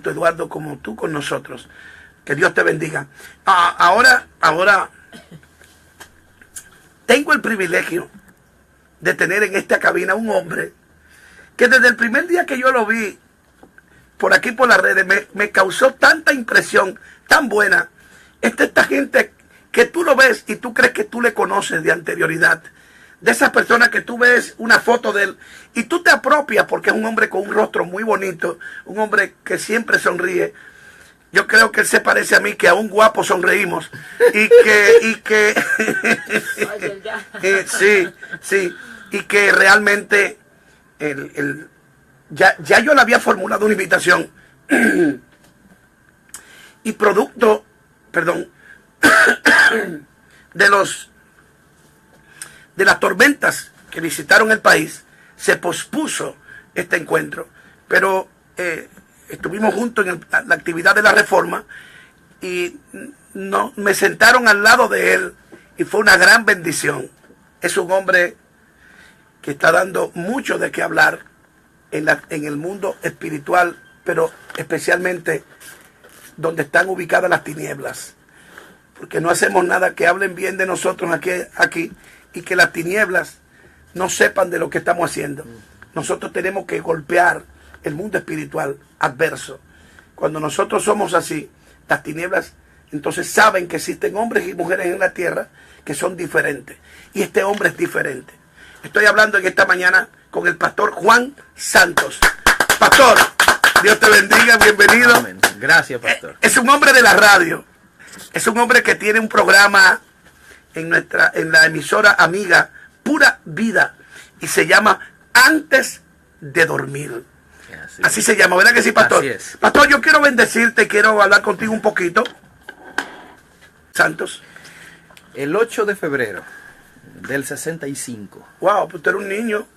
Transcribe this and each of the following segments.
Eduardo, como tú con nosotros. Que Dios te bendiga. Ahora tengo el privilegio de tener en esta cabina un hombre que desde el primer día que yo lo vi por aquí por las redes me causó tanta impresión tan buena. Esta gente que tú lo ves y tú crees que tú le conoces de anterioridad. De esas personas que tú ves una foto de él y tú te apropias porque es un hombre con un rostro muy bonito, un hombre que siempre sonríe. Yo creo que él se parece a mí, que a un guapo sonreímos. Y que sí. Y que realmente ya yo le había formulado una invitación. Y producto, de las tormentas que visitaron el país, se pospuso este encuentro. Pero estuvimos juntos en la actividad de la reforma y me sentaron al lado de él y fue una gran bendición. Es un hombre que está dando mucho de qué hablar en el mundo espiritual, pero especialmente donde están ubicadas las tinieblas. Porque no hacemos nada que hablen bien de nosotros aquí y que las tinieblas no sepan de lo que estamos haciendo. Nosotros tenemos que golpear el mundo espiritual adverso. Cuando nosotros somos así, las tinieblas entonces saben que existen hombres y mujeres en la tierra que son diferentes. Y este hombre es diferente. Estoy hablando en esta mañana con el pastor Juan Santos. Pastor, Dios te bendiga, bienvenido. Amén. Gracias, pastor. Es un hombre de la radio. Es un hombre que tiene un programa en la emisora amiga Pura Vida y se llama Antes de Dormir. Así se llama, ¿verdad que sí, pastor? Así es. Pastor, yo quiero bendecirte, quiero hablar contigo un poquito. Santos. El 8 de febrero del 65. Wow, pues tú eres un niño.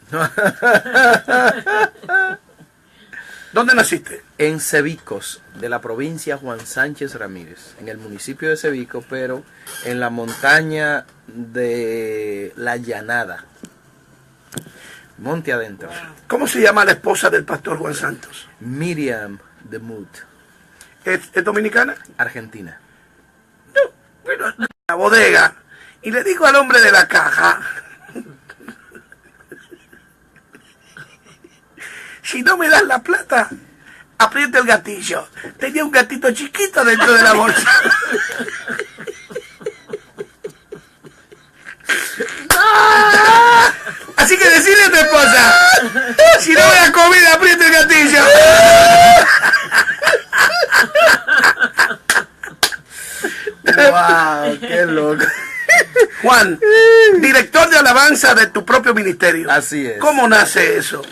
¿Dónde naciste? En Cebicos, de la provincia Juan Sánchez Ramírez, en el municipio de Cebicos, pero en la montaña de La Llanada, monte adentro. ¿Cómo se llama la esposa del pastor Juan Santos? Miriam de Mood. ¿Es dominicana? Argentina. No, pero la bodega. Y le digo al hombre de la caja, si no me das la plata, aprieta el gatillo. Tenía un gatito chiquito dentro de la bolsa. Así que decirle a tu esposa, si no me das comida, aprieta el gatillo. ¡Wow! ¡Qué loco! Juan, director de alabanza de tu propio ministerio. Así es. ¿Cómo nace eso?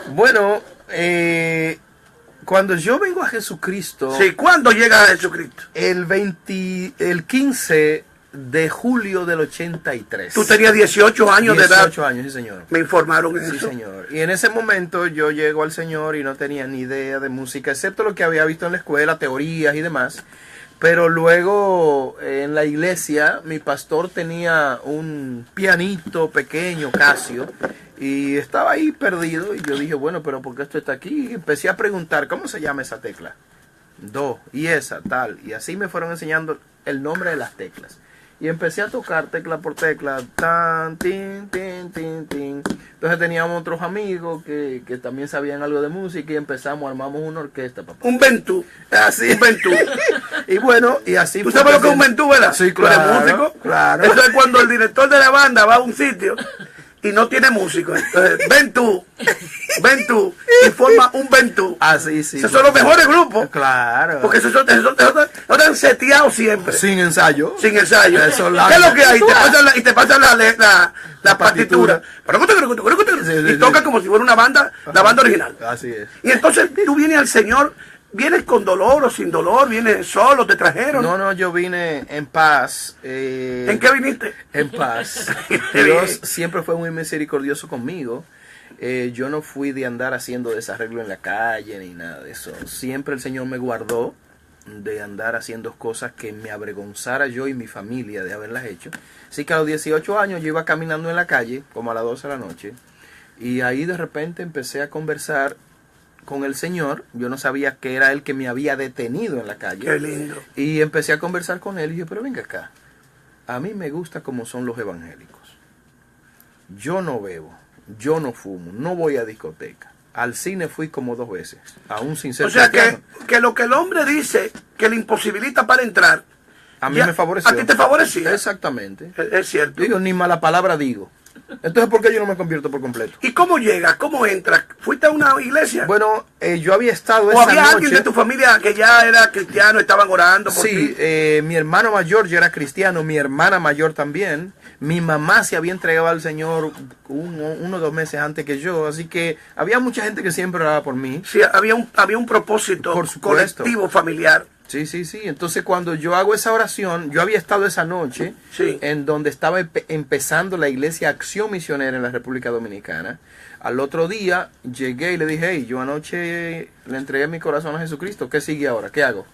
Bueno, cuando yo vengo a Jesucristo... Sí, ¿cuándo llega a Jesucristo? El 15 de julio del 83. Tú tenías 18 años de edad. 18 años, sí, señor. Me informaron eso. Sí, señor. Y en ese momento yo llego al Señor y no tenía ni idea de música, excepto lo que había visto en la escuela, teorías y demás. Pero luego en la iglesia mi pastor tenía un pianito pequeño, Casio, y estaba ahí perdido y yo dije, bueno, pero ¿por qué esto está aquí? Y empecé a preguntar, ¿cómo se llama esa tecla? Do, y esa, tal. Y así me fueron enseñando el nombre de las teclas. Y empecé a tocar tecla por tecla, tan, tin, tin, tin, tin. Entonces teníamos otros amigos que también sabían algo de música y armamos una orquesta, papá. Un ventú. Así. Un ventú. Y bueno, y así. ¿Tú sabes lo que es un ventú, verdad? Sí, ¿Tú eres claro. músico? Claro. Eso es cuando el director de la banda va a un sitio y no tiene músico. Entonces, ven tú, y forma un ventú. Así, sí. Esos son los mejores grupos. Claro. Porque esos están seteados siempre. Sin ensayo. Sin ensayo. Eso, ¿qué es lo que hay? Te pasan la partitura. Y toca como si fuera una banda, la banda original. Así es. Y entonces tú vienes al Señor, vienes con dolor o sin dolor, vienes solo, te trajeron. No, yo vine en paz. ¿En qué viniste? En paz. Dios siempre fue muy misericordioso conmigo. Yo no fui de andar haciendo desarreglo en la calle ni nada de eso. Siempre el Señor me guardó de andar haciendo cosas que me avergonzara yo y mi familia de haberlas hecho. Así que a los 18 años yo iba caminando en la calle, como a las 12 de la noche, y ahí de repente empecé a conversar con el Señor. Yo no sabía que era él que me había detenido en la calle. Qué lindo. Y empecé a conversar con él y dije, pero venga acá, a mí me gusta como son los evangélicos. Yo no bebo, yo no fumo, no voy a discoteca. Al cine fui como 2 veces, aún sin ser O sea cristiano. que lo que el hombre dice que le imposibilita para entrar, A mí ya, me favoreció. a ti te favorecía. Exactamente. Es cierto. Digo, ni mala palabra digo. Entonces, ¿por qué yo no me convierto por completo? ¿Y cómo llegas? ¿Cómo entras? ¿Fuiste a una iglesia? Bueno, yo había estado ¿O esa había noche. alguien de tu familia que ya era cristiano, estaban orando por Sí, ti? mi hermano mayor ya era cristiano, mi hermana mayor también. Mi mamá se había entregado al Señor 1 o 2 meses antes que yo, así que había mucha gente que siempre oraba por mí. Sí, había un propósito Por supuesto. colectivo, familiar. Sí, sí, sí. Entonces cuando yo hago esa oración, yo había estado esa noche Sí. en donde estaba empezando la iglesia Acción Misionera en la República Dominicana. Al otro día llegué y le dije, hey, yo anoche le entregué mi corazón a Jesucristo, ¿qué sigue ahora? ¿Qué hago?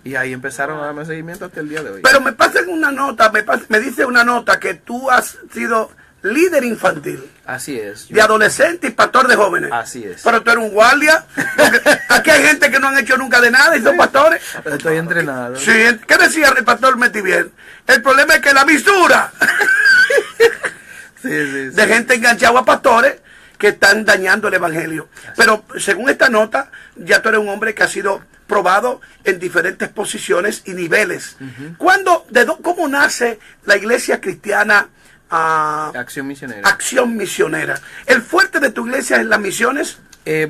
Y ahí empezaron a darme seguimiento hasta el día de hoy. Pero me pasan una nota, me dice una nota que tú has sido líder infantil, Así es. de adolescente y pastor de jóvenes. Así es. Pero tú eres un guardia. Porque aquí hay gente que no han hecho nunca de nada y son pastores. Estoy entrenado. Sí, ¿qué decía el pastor Metivier? El problema es que la misura Sí, sí, sí. de gente enganchada a pastores que están dañando el evangelio. Pero según esta nota, ya tú eres un hombre que ha sido probado en diferentes posiciones y niveles. ¿Cómo nace la iglesia cristiana Acción Misionera. Acción Misionera? ¿El fuerte de tu iglesia es las misiones?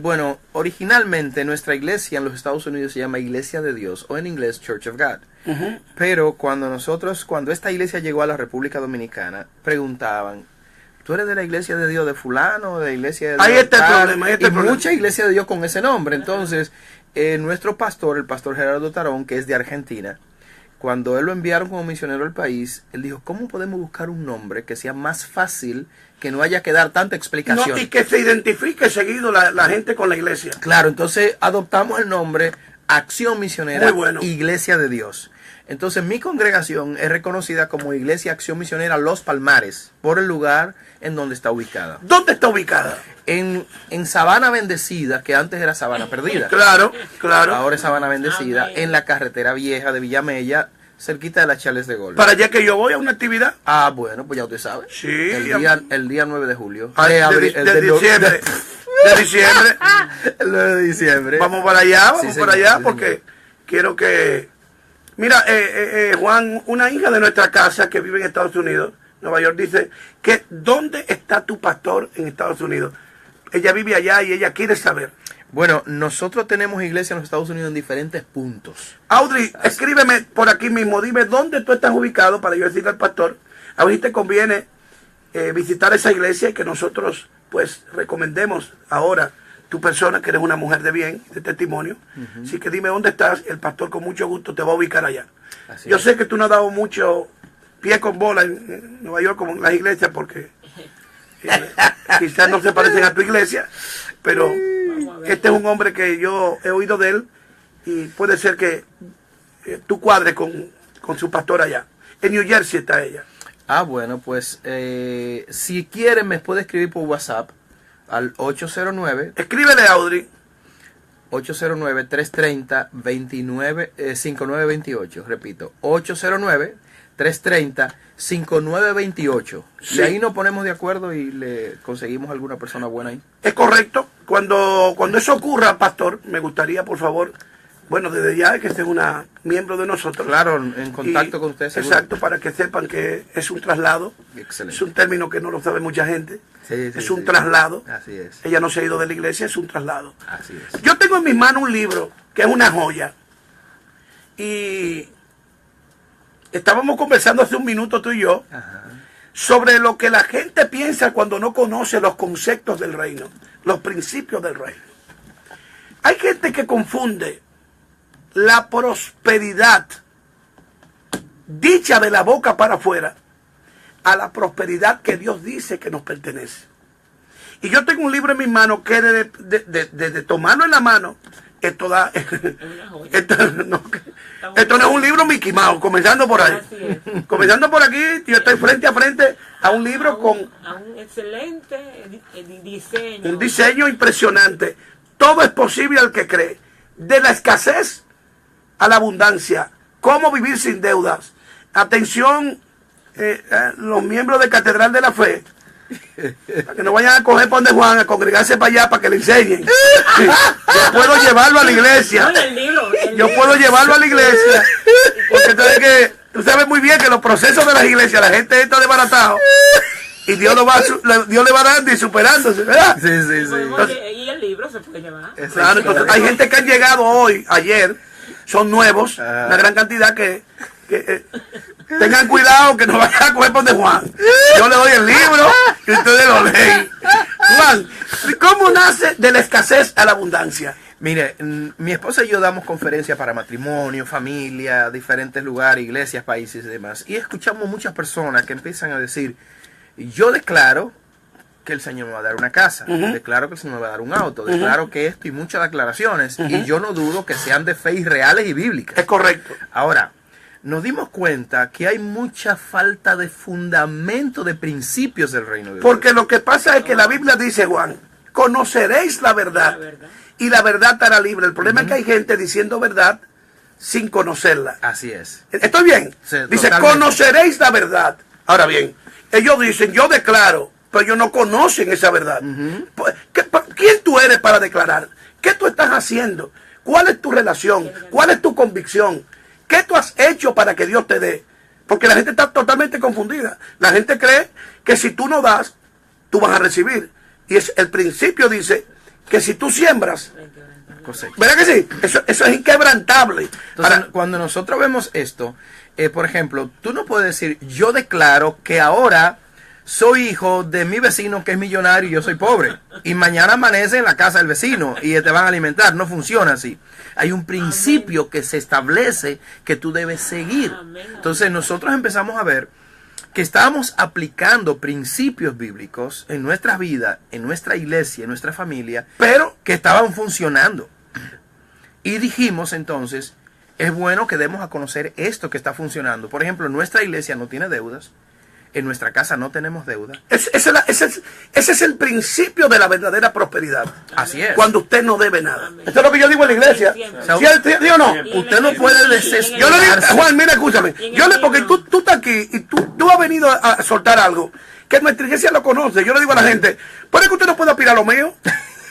Bueno, originalmente nuestra iglesia en los Estados Unidos se llama Iglesia de Dios, o en inglés Church of God. Pero cuando esta iglesia llegó a la República Dominicana, preguntaban, ¿tú eres de la iglesia de Dios de fulano, de la iglesia de Dios? Ahí está el tal? problema, ahí está el Y problema. mucha iglesia de Dios con ese nombre. Entonces, nuestro pastor, el pastor Gerardo Tarón, que es de Argentina, cuando él lo enviaron como misionero al país, él dijo, ¿cómo podemos buscar un nombre que sea más fácil, que no haya que dar tanta explicación? No, y que se identifique seguido la gente con la iglesia. Claro, entonces adoptamos el nombre Acción Misionera, Muy bueno. Iglesia de Dios. Entonces mi congregación es reconocida como Iglesia Acción Misionera Los Palmares, por el lugar en donde está ubicada. ¿Dónde está ubicada? En Sabana Bendecida, que antes era Sabana Perdida. Claro, claro. Ahora es Sabana Bendecida, Amén. en la carretera vieja de Villamella, cerquita de las Charles de Gaulle. Para allá que yo voy a una actividad. Ah, bueno, pues ya usted sabe. Sí. El día 9 de julio. Ah, de diciembre. De diciembre. El 9 de diciembre. Vamos para allá, Sí, vamos señor, para allá, sí, porque señor. quiero que... Mira, Juan, una hija de nuestra casa que vive en Estados Unidos, Nueva York, dice que ¿dónde está tu pastor en Estados Unidos? Ella vive allá y ella quiere saber. Bueno, nosotros tenemos iglesia en los Estados Unidos en diferentes puntos. Audrey, escríbeme por aquí mismo, dime dónde tú estás ubicado para yo decirle al pastor. A ver si te conviene visitar esa iglesia y que nosotros pues recomendemos ahora tu persona, que eres una mujer de bien, de testimonio. Así que dime dónde estás, el pastor con mucho gusto te va a ubicar allá. Así Yo es. sé que tú no has dado mucho pie con bola en Nueva York como en las iglesias porque quizás no se parecen a tu iglesia, pero este es un hombre que yo he oído de él y puede ser que tú cuadres con su pastor allá. En New Jersey está ella. Ah, bueno, pues si quieren me puede escribir por WhatsApp al 809 Escríbele a Audrey. 809-330-5928. Repito, 809-330-5928. Sí. Y ahí nos ponemos de acuerdo y le conseguimos alguna persona buena ahí. Es correcto. Cuando eso ocurra, pastor, me gustaría, por favor, bueno, desde ya que esté una miembro de nosotros. Claro, en contacto Y- con ustedes. seguro. Exacto, para que sepan que es un traslado. Excelente. Es un término que no lo sabe mucha gente. Sí, sí, Es un sí. traslado. Así es. Ella no se ha ido de la iglesia, es un traslado. Así es. Yo tengo en mis manos un libro que es una joya. Y estábamos conversando hace un minuto tú y yo Ajá. sobre lo que la gente piensa cuando no conoce los conceptos del reino, los principios del reino. Hay gente que confunde la prosperidad dicha de la boca para afuera a la prosperidad que Dios dice que nos pertenece. Y yo tengo un libro en mis manos que de tomarlo en la mano, esto da... esto no es un libro Mickey Mouse, comenzando por ahí. Así es. Comenzando por aquí, yo estoy frente a frente a un libro con a un excelente diseño. un diseño impresionante. todo es posible al que cree. De la escasez a la abundancia. ¿Cómo vivir sin deudas? Atención, los miembros de Catedral de la Fe, para que no vayan a coger por donde Juan, a congregarse para allá para que le enseñen. Sí, yo puedo llevarlo a la iglesia. Yo puedo llevarlo a la iglesia. Porque tú sabes muy bien que los procesos de las iglesias, la gente está desbaratado. Y Dios le va dando y superándose, ¿verdad? Sí. Entonces, y el libro se puede llevar. Claro, entonces hay gente que han llegado hoy, ayer, son nuevos, una gran cantidad que tengan cuidado que no vayan a coger por de Juan. Yo le doy el libro y ustedes lo leen. Juan, ¿cómo nace de la escasez a la abundancia? Mire, mi esposa y yo damos conferencias para matrimonio, familia, diferentes lugares, iglesias, países y demás. Y escuchamos muchas personas que empiezan a decir, yo declaro que el Señor me va a dar una casa, declaro que el Señor me va a dar un auto, declaro que esto y muchas declaraciones, y yo no dudo que sean de fe y reales y bíblicas. Es correcto. Ahora, nos dimos cuenta que hay mucha falta de fundamento de principios del reino de Dios. Porque lo que pasa es que la Biblia dice, Juan, conoceréis la verdad y la verdad te hará libre. El problema es que hay gente diciendo verdad sin conocerla. Así es. ¿Estoy bien? Sí, dice, totalmente. conoceréis la verdad. Ahora bien, ellos dicen, yo declaro, pero ellos no conocen esa verdad. ¿Quién tú eres para declarar? ¿Qué tú estás haciendo? ¿Cuál es tu relación? ¿Cuál es tu convicción? ¿Qué tú has hecho para que Dios te dé? Porque la gente está totalmente confundida. La gente cree que si tú no das, tú vas a recibir. Y el principio dice que si tú siembras, Cosecha. ¿verdad que sí? Eso es inquebrantable. Entonces, cuando nosotros vemos esto, por ejemplo, tú no puedes decir, yo declaro que ahora soy hijo de mi vecino que es millonario y yo soy pobre. Y mañana amanece en la casa del vecino y te van a alimentar. No funciona así. Hay un principio que se establece que tú debes seguir. Entonces nosotros empezamos a ver que estábamos aplicando principios bíblicos en nuestra vida, en nuestra iglesia, en nuestra familia, pero que estaban funcionando. Y dijimos entonces, es bueno que demos a conocer esto que está funcionando. Por ejemplo, nuestra iglesia no tiene deudas. En nuestra casa no tenemos deuda. Ese es el principio de la verdadera prosperidad. Así es. Cuando usted no debe nada. Esto es lo que yo digo en la iglesia. ¿Sí o no? Usted no puede desesperarse. Yo le digo, Juan, mira, escúchame. Porque tú estás aquí y tú has venido a soltar algo que nuestra iglesia lo conoce. Yo le digo a la gente, ¿por qué usted no puede aspirar lo mío?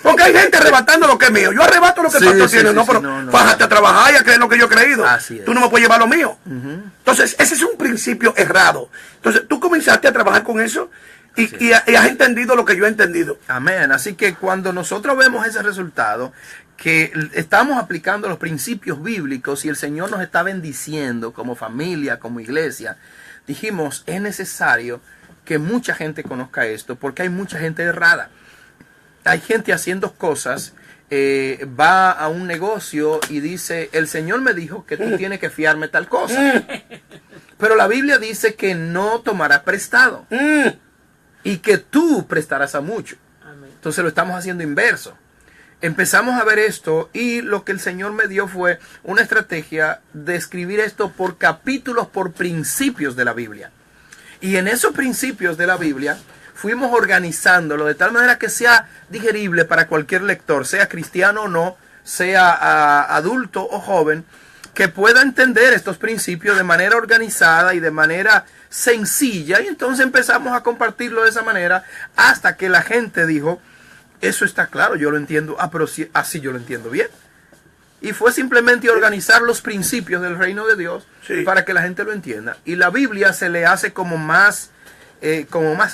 Porque hay gente arrebatando lo que es mío. Yo arrebato lo que el pastor tiene. Pero fájate a trabajar y a creer lo que yo he creído. Tú no me puedes llevar lo mío. Entonces, ese es un principio errado. Entonces, tú comenzaste a trabajar con eso y has entendido lo que yo he entendido. Amén. Así que cuando nosotros vemos ese resultado, que estamos aplicando los principios bíblicos y el Señor nos está bendiciendo como familia, como iglesia, dijimos, es necesario que mucha gente conozca esto porque hay mucha gente errada. Hay gente haciendo cosas, va a un negocio y dice, el Señor me dijo que tú tienes que fiarme tal cosa. Pero la Biblia dice que no tomarás prestado y que tú prestarás a mucho. Entonces lo estamos haciendo inverso. Empezamos a ver esto y lo que el Señor me dio fue una estrategia de escribir esto por capítulos, por principios de la Biblia. Y en esos principios de la Biblia fuimos organizándolo de tal manera que sea digerible para cualquier lector, sea cristiano o no, sea adulto o joven, que pueda entender estos principios de manera organizada y de manera sencilla. Y entonces empezamos a compartirlo de esa manera hasta que la gente dijo, eso está claro, yo lo entiendo, pero sí, así yo lo entiendo bien. Y fue simplemente organizar los principios del reino de Dios para que la gente lo entienda. Y la Biblia se le hace como más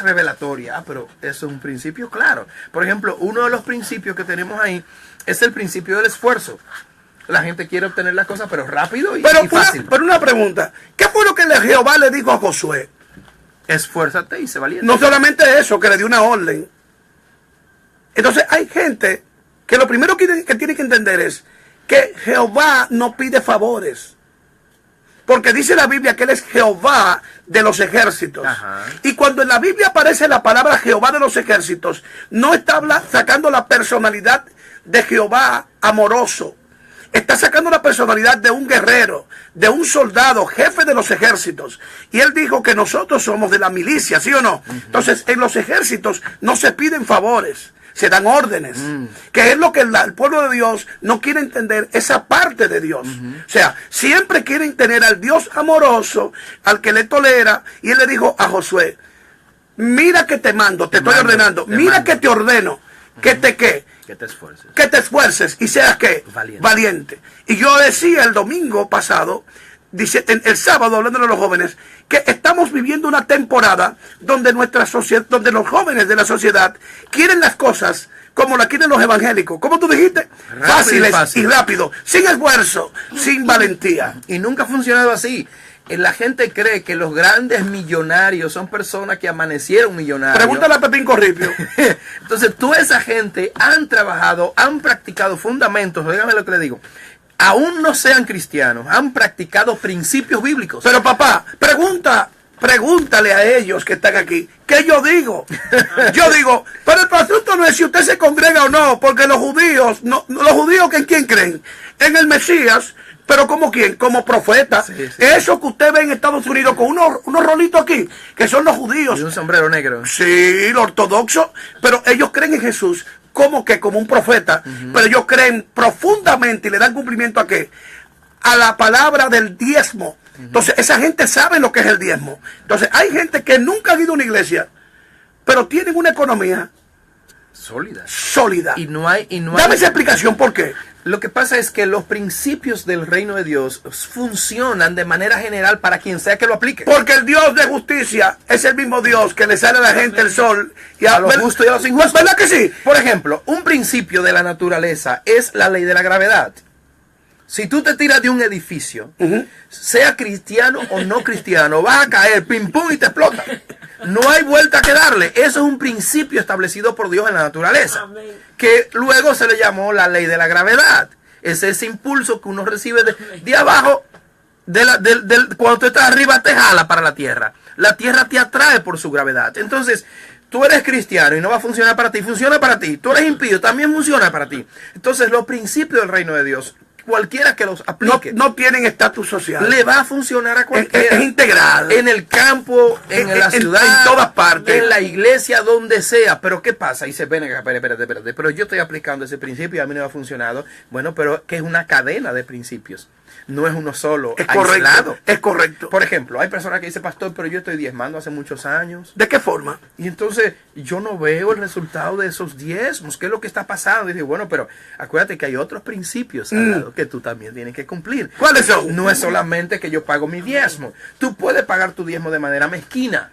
revelatoria. Pero eso es un principio claro. Por ejemplo, uno de los principios que tenemos ahí es el principio del esfuerzo. La gente quiere obtener las cosas, pero rápido y fácil. Pero una pregunta, ¿qué fue lo que Jehová le dijo a Josué? Esfuérzate y sé valiente. No solamente eso, que le dio una orden. Entonces hay gente que lo primero que tiene que entender es que Jehová no pide favores. Porque dice la Biblia que Él es Jehová de los ejércitos. Y cuando en la Biblia aparece la palabra Jehová de los ejércitos, no está sacando la personalidad de Jehová amoroso. Está sacando la personalidad de un guerrero, de un soldado, jefe de los ejércitos. Y Él dijo que nosotros somos de la milicia, ¿sí o no? Entonces, en los ejércitos no se piden favores. se dan órdenes, que es lo que el pueblo de Dios no quiere entender, esa parte de Dios. O sea, siempre quieren tener al Dios amoroso, al que le tolera, y él le dijo a Josué, mira que te mando, te estoy ordenando, mira que te ordeno, que te qué. Que te esfuerces. Que te esfuerces y seas ¿qué? Valiente. Y yo decía el domingo pasado, dice, el sábado, hablando a los jóvenes, que estamos viviendo una temporada donde nuestra sociedad, donde los jóvenes de la sociedad quieren las cosas como las quieren los evangélicos. ¿Cómo tú dijiste? Fáciles y rápido, sin esfuerzo, sin valentía. Y nunca ha funcionado así. La gente cree que los grandes millonarios son personas que amanecieron millonarios. Pregúntale a Pepín Corripio. Entonces, toda esa gente han trabajado, han practicado fundamentos, dígame lo que le digo, aún no sean cristianos, han practicado principios bíblicos. Pero papá, pregúntale a ellos que están aquí, ¿qué yo digo? Yo digo, pero el asunto no es si usted se congrega o no, porque los judíos, los judíos ¿en quién creen? En el Mesías. Pero ¿como quién? Como profeta. Sí. Eso que usted ve en Estados Unidos con unos rolitos aquí, que son los judíos. Y un sombrero negro. Sí, los ortodoxos. Pero ellos creen en Jesús como que como un profeta. Pero ellos creen profundamente y le dan cumplimiento a qué? A la palabra del diezmo. Entonces, esa gente sabe lo que es el diezmo. Entonces, hay gente que nunca ha ido a una iglesia, pero tienen una economía sólida. Y no hay. Dame esa explicación, ¿por qué? Lo que pasa es que los principios del reino de Dios funcionan de manera general para quien sea que lo aplique. Porque el Dios de justicia es el mismo Dios que le sale a la gente el sol y a los justos y a los injustos. ¿Verdad que sí? Por ejemplo, un principio de la naturaleza es la ley de la gravedad. Si tú te tiras de un edificio, sea cristiano o no cristiano, vas a caer, pim pum, y te explota. No hay vuelta que darle. Eso es un principio establecido por Dios en la naturaleza. Amén. Que luego se le llamó la ley de la gravedad. Es ese impulso que uno recibe de abajo, cuando tú estás arriba te jala para la tierra. La tierra te atrae por su gravedad. Entonces, tú eres cristiano y no va a funcionar para ti, funciona para ti. Tú eres impío, también funciona para ti. Entonces, los principios del reino de Dios, cualquiera que los aplique, no tienen estatus social. Le va a funcionar a cualquiera. Es integral. En el campo, en la ciudad, en todas partes. En la iglesia, donde sea. Pero ¿qué pasa? Y se ven, espérate. Pero yo estoy aplicando ese principio y a mí no ha funcionado. Bueno, pero que es una cadena de principios. No es uno solo, es aislado. Correcto, es correcto. Por ejemplo, hay personas que dicen, pastor, pero yo estoy diezmando hace muchos años. ¿De qué forma? Y entonces yo no veo el resultado de esos diezmos. ¿Qué es lo que está pasando? Y digo, bueno, pero acuérdate que hay otros principios al lado que tú también tienes que cumplir. ¿Cuáles son? No es solamente que yo pago mi diezmo. Tú puedes pagar tu diezmo de manera mezquina.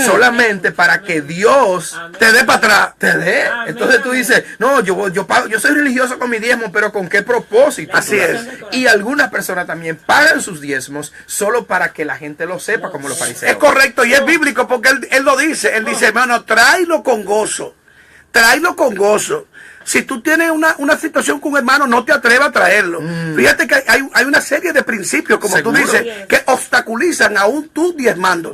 Solamente para que Dios te dé para atrás. Te dé. Entonces tú dices, no, yo pago, yo soy religioso con mi diezmo, pero ¿con qué propósito? Así es. Y algunas personas también pagan sus diezmos solo para que la gente lo sepa, como los fariseos. Es correcto y es bíblico porque él lo dice. Él dice, hermano, tráelo con gozo. Tráelo con gozo. Si tú tienes una situación con un hermano, no te atrevas a traerlo. Fíjate que hay una serie de principios, como tú dices, que obstaculizan aún tú diezmando.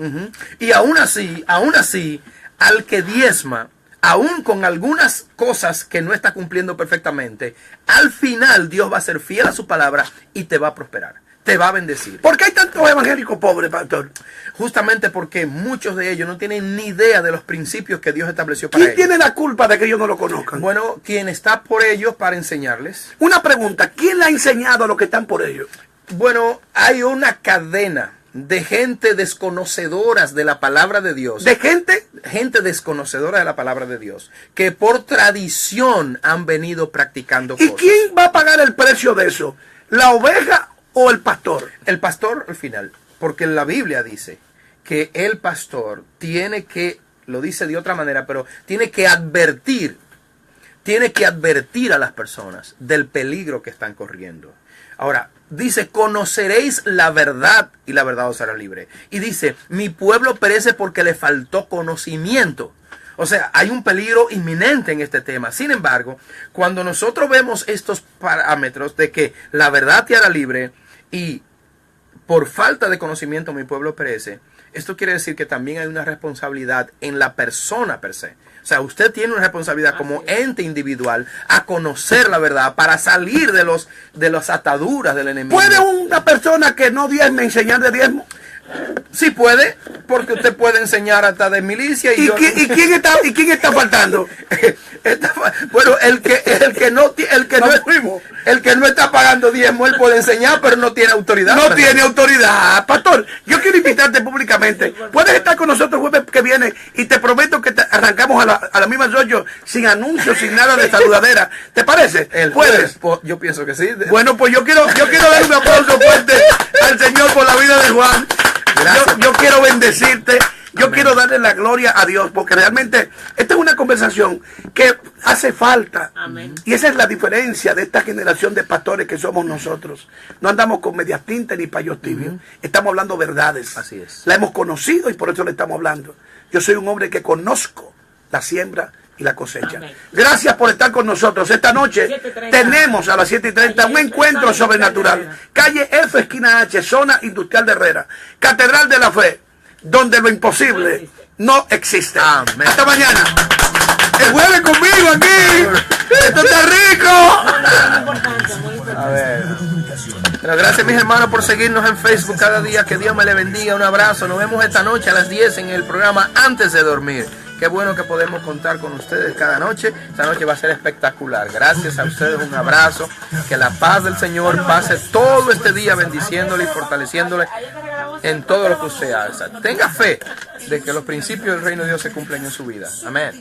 Y aún así, al que diezma, aún con algunas cosas que no está cumpliendo perfectamente, al final Dios va a ser fiel a su palabra y te va a prosperar. Te va a bendecir. ¿Por qué hay tantos evangélicos pobres, pastor? Justamente porque muchos de ellos no tienen ni idea de los principios que Dios estableció para ellos. ¿Quién tiene la culpa de que ellos no lo conozcan? Bueno, quien está por ellos para enseñarles. Una pregunta, ¿quién le ha enseñado a los que están por ellos? Bueno, hay una cadena de gente desconocedoras de la palabra de Dios. ¿De gente? Gente desconocedora de la palabra de Dios, que por tradición han venido practicando ¿Y cosas. quién va a pagar el precio de eso? ¿La oveja o el pastor? El pastor al final, porque la Biblia dice que el pastor tiene que, lo dice de otra manera, pero tiene que advertir a las personas del peligro que están corriendo. Ahora, dice, conoceréis la verdad y la verdad os hará libre. Y dice, mi pueblo perece porque le faltó conocimiento. O sea, hay un peligro inminente en este tema. Sin embargo, cuando nosotros vemos estos parámetros de que la verdad te hará libre y por falta de conocimiento mi pueblo perece, esto quiere decir que también hay una responsabilidad en la persona per se. O sea, usted tiene una responsabilidad como ente individual a conocer la verdad para salir de las ataduras del enemigo. ¿Puede una persona que no diezme enseñar de diezmo? Sí puede, porque usted puede enseñar hasta de milicia y, ¿Y, yo... quién está faltando? Bueno, el que no está pagando diezmo, él puede enseñar, pero no tiene autoridad. No tiene autoridad. Pastor, yo quiero invitarte públicamente. Puedes estar con nosotros el jueves que viene y te prometo que arrancamos a la misma rollo, sin anuncios, sin nada de saludadera. ¿Te parece? ¿Puedes? Yo pienso que sí. Bueno, pues yo quiero dar un aplauso fuerte al Señor por la vida de Juan. Yo quiero bendecirte. Yo quiero darle la gloria a Dios, porque realmente esta es una conversación que hace falta. Amén. Y esa es la diferencia de esta generación de pastores que somos nosotros. No andamos con medias tintas ni payos tibios. Estamos hablando verdades. Así es. La hemos conocido y por eso le estamos hablando. Yo soy un hombre que conozco la siembra y la cosecha. Amén. Gracias por estar con nosotros. Esta noche 7:30. tenemos a las 7:30 un encuentro sobrenatural. Calle F, esquina H, zona industrial de Herrera. Catedral de la Fe, donde lo imposible no existe. Amén. Hasta mañana. El jueves conmigo aquí. Esto está rico. Muy importante, muy importante. A ver. Pero gracias, mis hermanos, por seguirnos en Facebook cada día. Que Dios me le bendiga. Un abrazo. Nos vemos esta noche a las 10 en el programa Antes de Dormir. Qué bueno que podemos contar con ustedes cada noche. Esta noche va a ser espectacular. Gracias a ustedes, un abrazo. Que la paz del Señor pase todo este día bendiciéndole y fortaleciéndole en todo lo que usted haga. Tenga fe de que los principios del reino de Dios se cumplen en su vida. Amén.